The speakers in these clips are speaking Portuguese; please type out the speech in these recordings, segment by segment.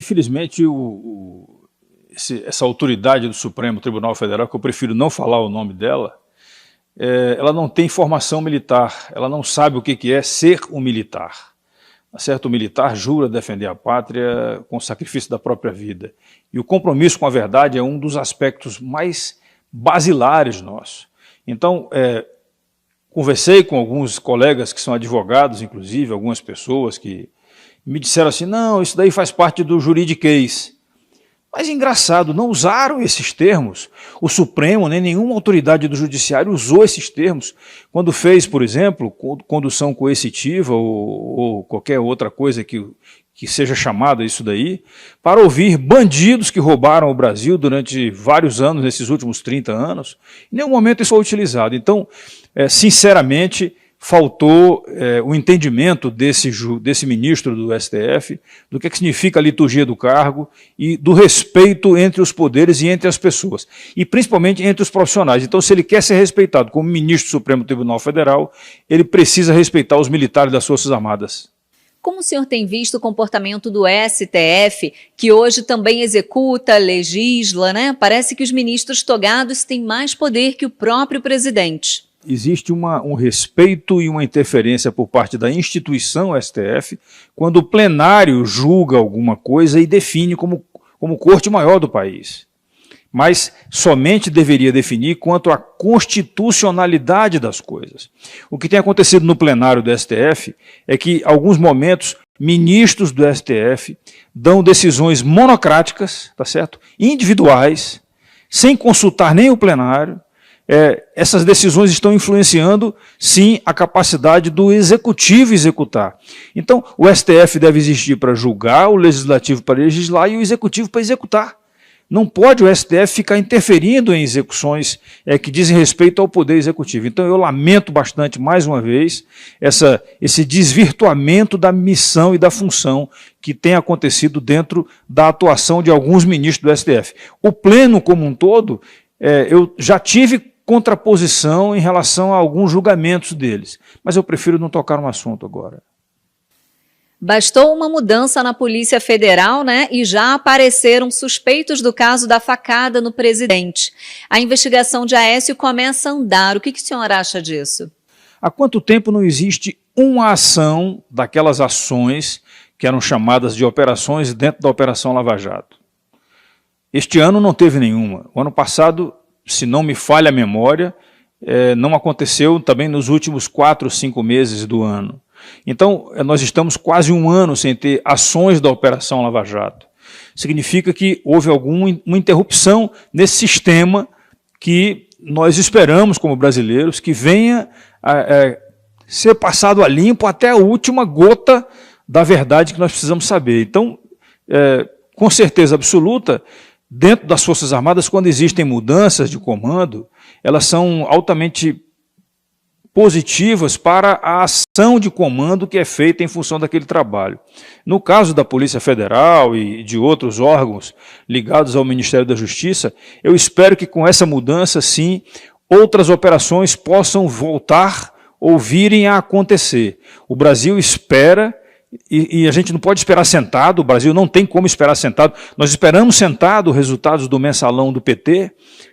Infelizmente, essa autoridade do Supremo Tribunal Federal, que eu prefiro não falar o nome dela, ela não tem formação militar, ela não sabe o que é ser um militar. Tá certo? O militar jura defender a pátria com o sacrifício da própria vida. E o compromisso com a verdade é um dos aspectos mais basilares nossos. Então, conversei com alguns colegas que são advogados, inclusive, algumas pessoas que me disseram assim, não, isso daí faz parte do juridiquês. Mas engraçado, não usaram esses termos. O Supremo, nem nenhuma autoridade do Judiciário usou esses termos quando fez, por exemplo, condução coercitiva ou qualquer outra coisa que seja chamada isso daí, para ouvir bandidos que roubaram o Brasil durante vários anos, nesses últimos 30 anos. Em nenhum momento isso foi utilizado. Então, sinceramente, faltou o entendimento desse ministro do STF, do que significa a liturgia do cargo e do respeito entre os poderes e entre as pessoas, e principalmente entre os profissionais. Então, se ele quer ser respeitado como ministro do Supremo Tribunal Federal, ele precisa respeitar os militares das Forças Armadas. Como o senhor tem visto o comportamento do STF, que hoje também executa, legisla, né? Parece que os ministros togados têm mais poder que o próprio presidente. Existe um respeito e uma interferência por parte da instituição STF quando o plenário julga alguma coisa e define como corte maior do país. Mas somente deveria definir quanto à constitucionalidade das coisas. O que tem acontecido no plenário do STF é que, em alguns momentos, ministros do STF dão decisões monocráticas, tá certo? Individuais, sem consultar nem o plenário. Essas decisões estão influenciando, sim, a capacidade do executivo executar. Então, o STF deve existir para julgar, o legislativo para legislar e o executivo para executar. Não pode o STF ficar interferindo em execuções que dizem respeito ao poder executivo. Então, eu lamento bastante, mais uma vez, esse desvirtuamento da missão e da função que tem acontecido dentro da atuação de alguns ministros do STF. O pleno como um todo, eu já tive contraposição em relação a alguns julgamentos deles, mas eu prefiro não tocar no assunto agora. Bastou uma mudança na Polícia Federal, né? E já apareceram suspeitos do caso da facada no presidente. A investigação de Aécio começa a andar. O que o senhor acha disso? Há quanto tempo não existe uma ação daquelas ações que eram chamadas de operações dentro da Operação Lava Jato? Este ano não teve nenhuma. O ano passado, se não me falha a memória, não aconteceu também nos últimos 4 ou 5 meses do ano. Então, nós estamos quase um ano sem ter ações da Operação Lava Jato. Significa que houve alguma interrupção nesse sistema que nós esperamos, como brasileiros, que venha a ser passado a limpo até a última gota da verdade que nós precisamos saber. Então, com certeza absoluta, dentro das Forças Armadas, quando existem mudanças de comando, elas são altamente positivas para a ação de comando que é feita em função daquele trabalho. No caso da Polícia Federal e de outros órgãos ligados ao Ministério da Justiça, eu espero que com essa mudança, sim, outras operações possam voltar ou virem a acontecer. O Brasil espera, e a gente não pode esperar sentado, o Brasil não tem como esperar sentado. Nós esperamos sentado os resultados do mensalão do PT,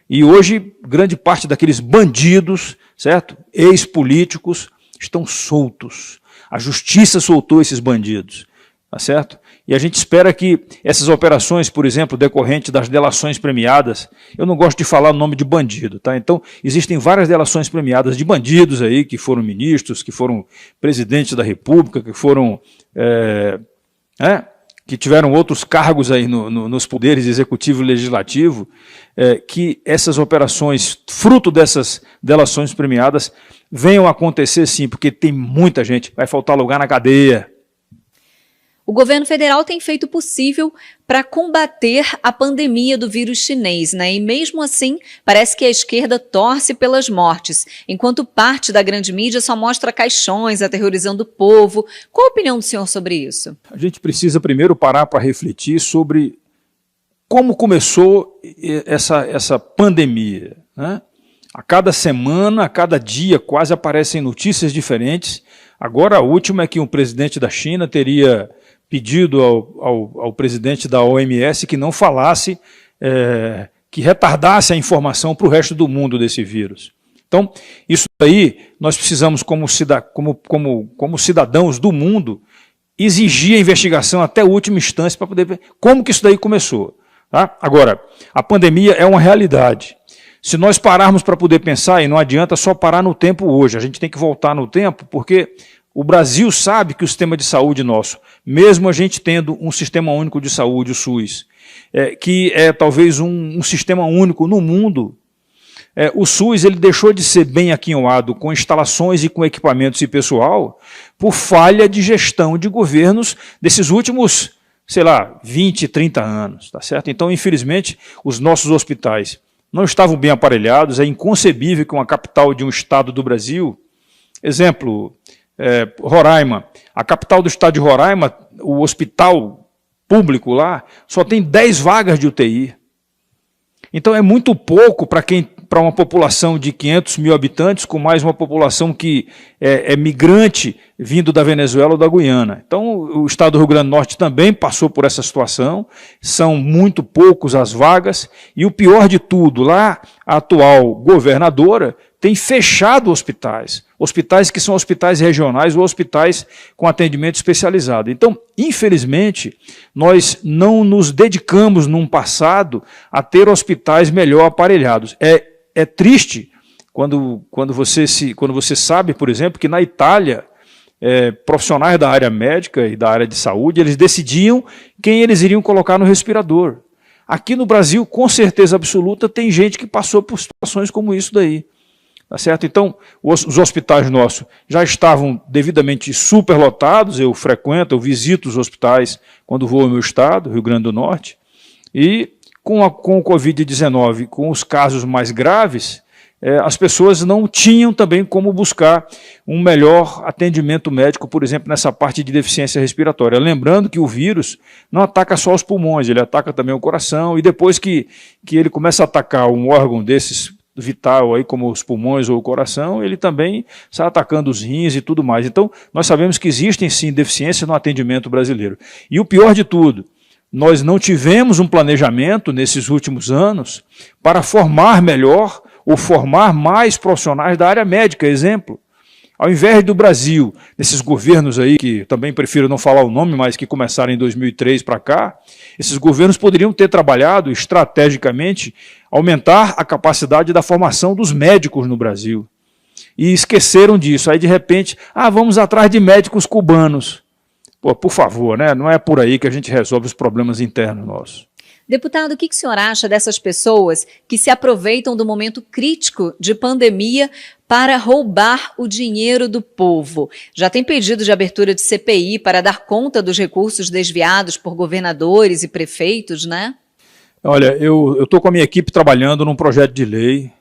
e hoje grande parte daqueles bandidos, certo? Ex-políticos, estão soltos. A justiça soltou esses bandidos, tá certo? E a gente espera que essas operações, por exemplo, decorrentes das delações premiadas, eu não gosto de falar o nome de bandido, tá? Então, existem várias delações premiadas de bandidos aí, que foram ministros, que foram presidentes da República, que foram que tiveram outros cargos aí nos poderes executivo e legislativo, que essas operações, fruto dessas delações premiadas, venham a acontecer sim, porque tem muita gente, vai faltar lugar na cadeia. O governo federal tem feito o possível para combater a pandemia do vírus chinês, né? E mesmo assim, parece que a esquerda torce pelas mortes, enquanto parte da grande mídia só mostra caixões aterrorizando o povo. Qual a opinião do senhor sobre isso? A gente precisa primeiro parar para refletir sobre como começou essa pandemia, né? A cada semana, a cada dia, quase aparecem notícias diferentes. Agora a última é que um presidente da China teria pedido ao presidente da OMS que não falasse, que retardasse a informação para o resto do mundo desse vírus. Então, isso aí, nós precisamos, como cidadãos do mundo, exigir a investigação até a última instância para poder ver como que isso daí começou. Tá? Agora, a pandemia é uma realidade. Se nós pararmos para poder pensar, e não adianta só parar no tempo hoje, a gente tem que voltar no tempo, porque o Brasil sabe que o sistema de saúde nosso, mesmo a gente tendo um sistema único de saúde, o SUS, que é talvez um sistema único no mundo, o SUS ele deixou de ser bem aquinhoado com instalações e com equipamentos e pessoal por falha de gestão de governos desses últimos, sei lá, 20, 30 anos, tá certo? Então, infelizmente, os nossos hospitais não estavam bem aparelhados, é inconcebível que uma capital de um estado do Brasil, exemplo, Roraima, a capital do estado de Roraima, o hospital público lá, só tem 10 vagas de UTI. Então é muito pouco para uma população de 500 mil habitantes, com mais uma população que é migrante vindo da Venezuela ou da Guiana. Então o estado do Rio Grande do Norte também passou por essa situação, são muito poucos as vagas, e o pior de tudo, lá a atual governadora tem fechado hospitais que são hospitais regionais ou hospitais com atendimento especializado. Então, infelizmente, nós não nos dedicamos num passado a ter hospitais melhor aparelhados. É triste quando você sabe, por exemplo, que na Itália, profissionais da área médica e da área de saúde, eles decidiam quem eles iriam colocar no respirador. Aqui no Brasil, com certeza absoluta, tem gente que passou por situações como isso daí. Tá certo? Então, os hospitais nossos já estavam devidamente superlotados, eu visito os hospitais quando vou ao meu estado, Rio Grande do Norte, e com o Covid-19, com os casos mais graves, as pessoas não tinham também como buscar um melhor atendimento médico, por exemplo, nessa parte de deficiência respiratória. Lembrando que o vírus não ataca só os pulmões, ele ataca também o coração, e depois que ele começa a atacar um órgão desses vital, aí, como os pulmões ou o coração, ele também está atacando os rins e tudo mais. Então, nós sabemos que existem sim deficiências no atendimento brasileiro. E o pior de tudo, nós não tivemos um planejamento nesses últimos anos para formar melhor ou formar mais profissionais da área médica. Exemplo, ao invés do Brasil, nesses governos aí, que também prefiro não falar o nome, mas que começaram em 2003 para cá, esses governos poderiam ter trabalhado estrategicamente aumentar a capacidade da formação dos médicos no Brasil. E esqueceram disso. Aí, de repente, vamos atrás de médicos cubanos. Pô, por favor, né? Não é por aí que a gente resolve os problemas internos nossos. Deputado, o que o senhor acha dessas pessoas que se aproveitam do momento crítico de pandemia para roubar o dinheiro do povo? Já tem pedido de abertura de CPI para dar conta dos recursos desviados por governadores e prefeitos, né? Olha, eu estou com a minha equipe trabalhando num projeto de lei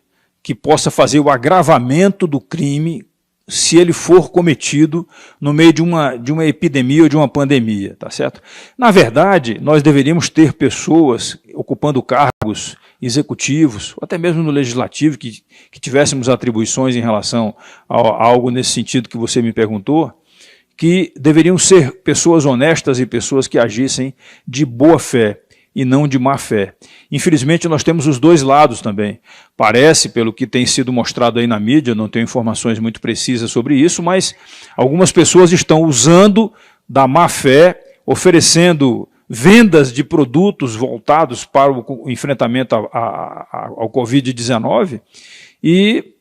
que possa fazer o agravamento do crime se ele for cometido no meio de uma epidemia ou de uma pandemia, tá certo? Na verdade, nós deveríamos ter pessoas ocupando cargos executivos, ou até mesmo no legislativo, que tivéssemos atribuições em relação a algo nesse sentido que você me perguntou, que deveriam ser pessoas honestas e pessoas que agissem de boa fé e não de má fé. Infelizmente, nós temos os dois lados também. Parece, pelo que tem sido mostrado aí na mídia, não tenho informações muito precisas sobre isso, mas algumas pessoas estão usando da má fé, oferecendo vendas de produtos voltados para o enfrentamento ao Covid-19, e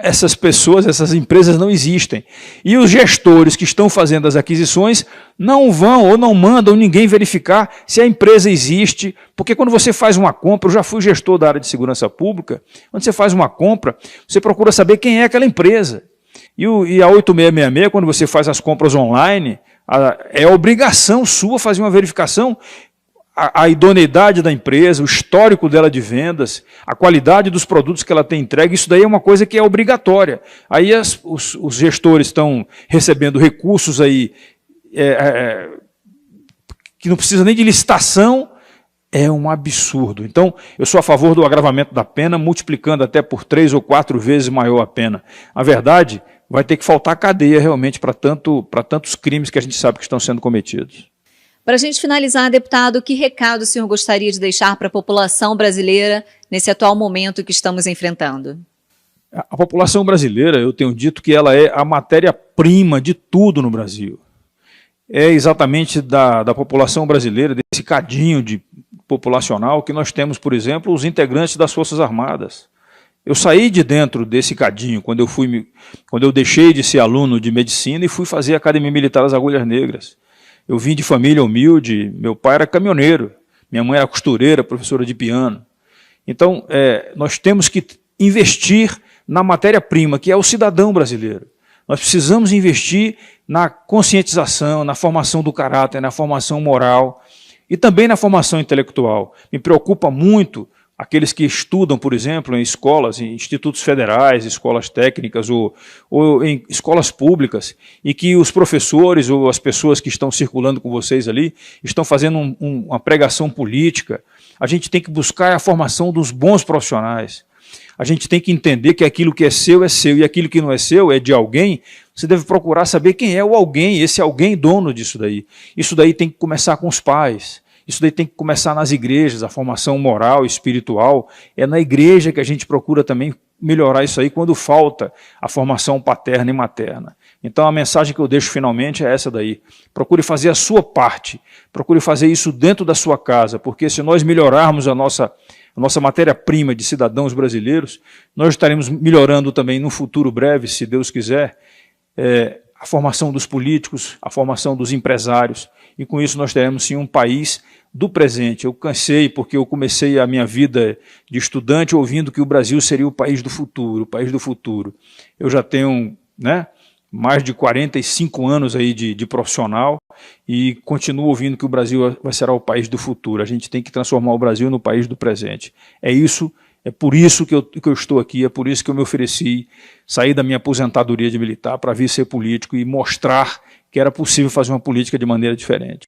essas pessoas, essas empresas não existem. E os gestores que estão fazendo as aquisições não vão ou não mandam ninguém verificar se a empresa existe, porque quando você faz uma compra, eu já fui gestor da área de segurança pública, quando você faz uma compra, você procura saber quem é aquela empresa. E a 8666, quando você faz as compras online, é obrigação sua fazer uma verificação, a idoneidade da empresa, o histórico dela de vendas, a qualidade dos produtos que ela tem entregue, isso daí é uma coisa que é obrigatória. Aí os gestores estão recebendo recursos aí que não precisa nem de licitação, é um absurdo. Então, eu sou a favor do agravamento da pena, multiplicando até por 3 ou 4 vezes maior a pena. A verdade, vai ter que faltar cadeia realmente para tantos crimes que a gente sabe que estão sendo cometidos. Para a gente finalizar, deputado, que recado o senhor gostaria de deixar para a população brasileira nesse atual momento que estamos enfrentando? A população brasileira, eu tenho dito que ela é a matéria-prima de tudo no Brasil. É exatamente da população brasileira, desse cadinho populacional, que nós temos, por exemplo, os integrantes das Forças Armadas. Eu saí de dentro desse cadinho quando eu deixei de ser aluno de medicina e fui fazer a Academia Militar das Agulhas Negras. Eu vim de família humilde, meu pai era caminhoneiro, minha mãe era costureira, professora de piano. Então, nós temos que investir na matéria-prima, que é o cidadão brasileiro. Nós precisamos investir na conscientização, na formação do caráter, na formação moral e também na formação intelectual. Me preocupa muito aqueles que estudam, por exemplo, em escolas, em institutos federais, escolas técnicas ou em escolas públicas, e que os professores ou as pessoas que estão circulando com vocês ali estão fazendo uma pregação política. A gente tem que buscar a formação dos bons profissionais. A gente tem que entender que aquilo que é seu e aquilo que não é seu é de alguém. Você deve procurar saber quem é o alguém, esse alguém dono disso daí. Isso daí tem que começar com os pais. Isso daí tem que começar nas igrejas, a formação moral, espiritual. É na igreja que a gente procura também melhorar isso aí quando falta a formação paterna e materna. Então a mensagem que eu deixo finalmente é essa daí. Procure fazer a sua parte, procure fazer isso dentro da sua casa, porque se nós melhorarmos a nossa matéria-prima de cidadãos brasileiros, nós estaremos melhorando também no futuro breve, se Deus quiser, a formação dos políticos, a formação dos empresários, e com isso nós teremos sim um país do presente. Eu cansei porque eu comecei a minha vida de estudante ouvindo que o Brasil seria o país do futuro, o país do futuro. Eu já tenho mais de 45 anos aí de profissional e continuo ouvindo que o Brasil será o país do futuro. A gente tem que transformar o Brasil no país do presente. É por isso que eu estou aqui, é por isso que eu me ofereci sair da minha aposentadoria de militar para vir ser político e mostrar que era possível fazer uma política de maneira diferente.